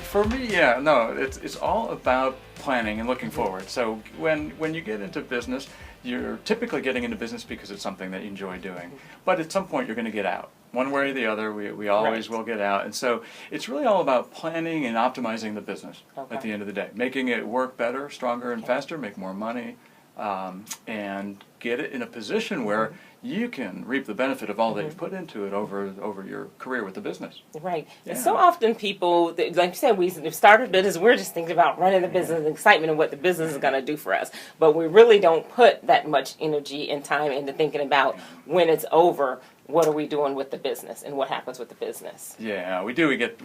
For me, yeah, no, it's all about planning and looking forward. So when you get into business, you're typically getting into business because it's something that you enjoy doing. But at some point, you're going to get out. One way or the other, we always will get out. And so it's really all about planning and optimizing the business at the end of the day. Making it work better, stronger, and faster, make more money, and get it in a position where you can reap the benefit of all that you've put into it over your career with the business. Right. Yeah. And so often people, like you said, we started business, we're just thinking about running the business and excitement and what the business is going to do for us. But we really don't put that much energy and time into thinking about when it's over, what are we doing with the business and what happens with the business. Yeah, we do. We get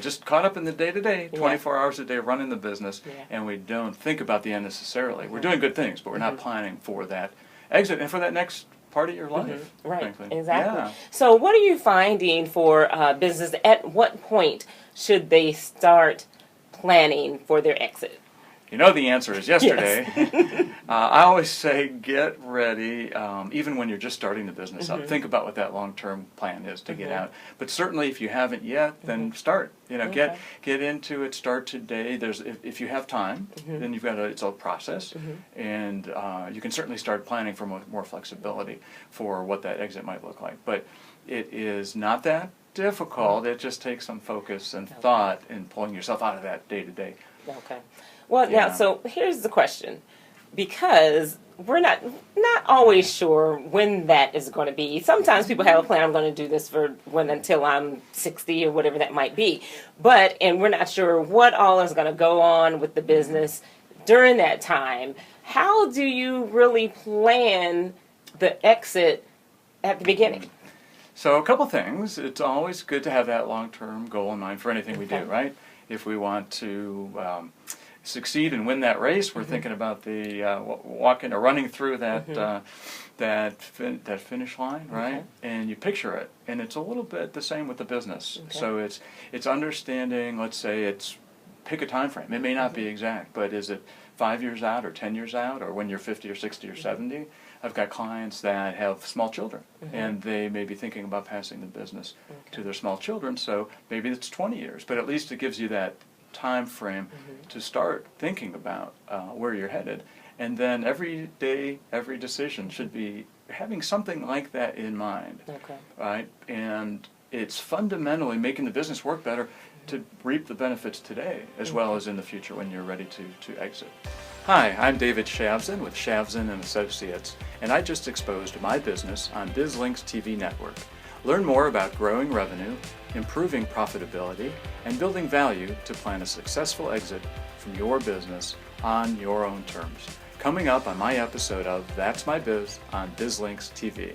just caught up in the day-to-day, 24 hours a day running the business, and we don't think about the end necessarily. We're doing good things, but we're not planning for that exit and for that next part of your life. Right, frankly. exactly. Yeah. So what are you finding for business? At what point should they start planning for their exit? You know the answer is yesterday. I always say get ready, even when you're just starting the business up. Think about what that long-term plan is to get out. But certainly if you haven't yet, then start. Get into it, start today. If you have time, then you've got it's a process. And you can certainly start planning for more flexibility for what that exit might look like. But it is not that difficult. It just takes some focus and thought in pulling yourself out of that day-to-day. Okay. Well, now, so here's the question. Because we're not always sure when that is going to be. Sometimes people have a plan, I'm going to do this until I'm 60 or whatever that might be. And we're not sure what all is going to go on with the business during that time. How do you really plan the exit at the beginning? So a couple things. It's always good to have that long-term goal in mind for anything we do, right? If we want to succeed and win that race, we're thinking about the walking or running through that that finish line, right? And you picture it, and it's a little bit the same with the business. So it's understanding. Let's say pick a time frame. It may not be exact, but is it 5 years out or 10 years out, or when you're 50 or 60 or 70? I've got clients that have small children, and they may be thinking about passing the business to their small children. So maybe it's 20 years, but at least it gives you that time frame to start thinking about where you're headed. And then every day, every decision should be having something like that in mind, right? And it's fundamentally making the business work better to reap the benefits today as well as in the future when you're ready to exit. Hi, I'm David Shavzin with Shavzin Associates, and I just exposed my business on BizLink's TV network. Learn more about growing revenue, improving profitability, and building value to plan a successful exit from your business on your own terms. Coming up on my episode of That's My Biz on BizLink's TV.